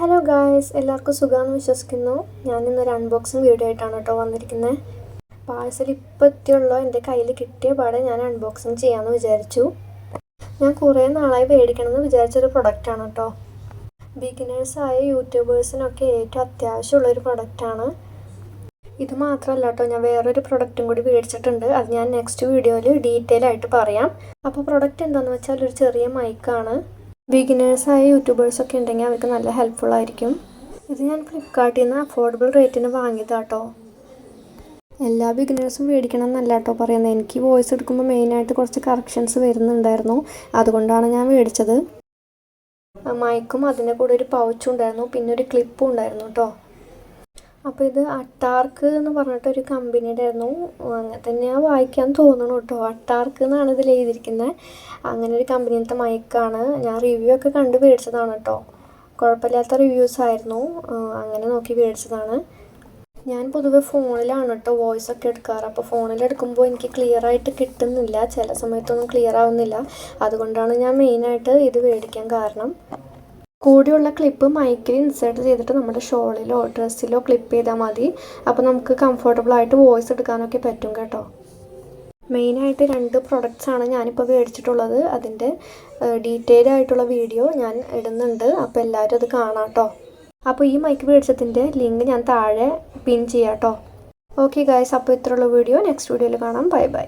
Hello guys, എല്ലാവർക്കും സുഖമാണെന്ന് വിശ്വസിക്കുന്നു. ഞാനിന്നൊരു അൺബോക്സിങ് വീഡിയോ ആയിട്ടാണ് കേട്ടോ വന്നിരിക്കുന്നത്. പാഴ്സൽ ഇപ്പോൾ എത്തിയുള്ളൂ. എൻ്റെ കയ്യിൽ കിട്ടിയ പാടെ ഞാൻ അൺബോക്സിങ് ചെയ്യാമെന്ന് വിചാരിച്ചു. ഞാൻ കുറേ നാളായി മേടിക്കണമെന്ന് വിചാരിച്ചൊരു പ്രൊഡക്റ്റാണ് കേട്ടോ. ബിഗിനേഴ്സായ യൂട്യൂബേഴ്സിനൊക്കെ ഏറ്റവും അത്യാവശ്യമുള്ളൊരു പ്രൊഡക്റ്റാണ്. ഇത് മാത്രമല്ല കേട്ടോ, ഞാൻ വേറൊരു പ്രൊഡക്റ്റും കൂടി മേടിച്ചിട്ടുണ്ട്. അത് ഞാൻ നെക്സ്റ്റ് വീഡിയോയിൽ ഡീറ്റെയിൽ ആയിട്ട് പറയാം. അപ്പോൾ പ്രൊഡക്റ്റ് എന്താണെന്ന് വെച്ചാൽ ഒരു ചെറിയ മൈക്കാണ്. ബിഗിനേഴ്സായ യൂട്യൂബേഴ്സൊക്കെ ഉണ്ടെങ്കിൽ അവർക്ക് നല്ല ഹെൽപ്ഫുൾ ആയിരിക്കും. ഇത് ഞാൻ ഫ്ലിപ്കാർട്ടിൽ നിന്ന് അഫോർഡബിൾ റേറ്റിന് വാങ്ങിയതാട്ടോ. എല്ലാ ബിഗിനേഴ്സും മേടിക്കണം എന്നല്ല കേട്ടോ പറയുന്നത്. എനിക്ക് വോയിസ് എടുക്കുമ്പോൾ മെയിനായിട്ട് കുറച്ച് കറക്ഷൻസ് വരുന്നുണ്ടായിരുന്നു. അതുകൊണ്ടാണ് ഞാൻ മേടിച്ചത്. മൈക്കും അതിൻ്റെ കൂടെ ഒരു പൗച്ചും ഉണ്ടായിരുന്നു, പിന്നെ ഒരു ക്ലിപ്പും ഉണ്ടായിരുന്നു കേട്ടോ. അപ്പോൾ ഇത് അട്ടാർക്ക് എന്ന് പറഞ്ഞിട്ടൊരു കമ്പനിയുടെ ആയിരുന്നു. അങ്ങനെ തന്നെയാണ് വായിക്കാൻ തോന്നുന്നു കേട്ടോ. അട്ടാർക്ക് എന്നാണ് ഇതിൽ എഴുതിയിരിക്കുന്നത്. അങ്ങനെ ഒരു കമ്പനിയിലത്തെ മൈക്കാണ്. ഞാൻ റിവ്യൂ ഒക്കെ കണ്ട് മേടിച്ചതാണ് കേട്ടോ. കുഴപ്പമില്ലാത്ത റിവ്യൂസ് ആയിരുന്നു. അങ്ങനെ നോക്കി മേടിച്ചതാണ്. ഞാൻ പൊതുവെ ഫോണിലാണ് കേട്ടോ വോയിസ് ഒക്കെ എടുക്കാറ്. അപ്പോൾ ഫോണിലെടുക്കുമ്പോൾ എനിക്ക് ക്ലിയർ ആയിട്ട് കിട്ടുന്നില്ല, ചില സമയത്തൊന്നും ക്ലിയർ ആവുന്നില്ല. അതുകൊണ്ടാണ് ഞാൻ മെയിനായിട്ട് ഇത് മേടിക്കാൻ കാരണം. കൂടെയുള്ള ക്ലിപ്പ് മൈക്കിൽ ഇൻസേർട്ട് ചെയ്തിട്ട് നമ്മുടെ ഷോളിലോ ഡ്രസ്സിലോ ക്ലിപ്പ് ചെയ്താൽ മതി. അപ്പോൾ നമുക്ക് കംഫർട്ടബിളായിട്ട് വോയിസ് എടുക്കാനൊക്കെ പറ്റും കേട്ടോ. മെയിനായിട്ട് 2 പ്രൊഡക്ട്സാണ് ഞാനിപ്പോൾ മേടിച്ചിട്ടുള്ളത്. അതിൻ്റെ ഡീറ്റെയിൽ ആയിട്ടുള്ള വീഡിയോ ഞാൻ ഇടുന്നുണ്ട്. അപ്പോൾ എല്ലാവരും അത് കാണാം കേട്ടോ. അപ്പോൾ ഈ മൈക്ക് മേടിച്ചതിൻ്റെ ലിങ്ക് ഞാൻ താഴെ പിൻ ചെയ്യാം കേട്ടോ. ഓക്കെ ഗായ്സ്, അപ്പോൾ ഇത്രയുള്ള വീഡിയോ നെക്സ്റ്റ് വീഡിയോയിൽ കാണാം. Bye bye.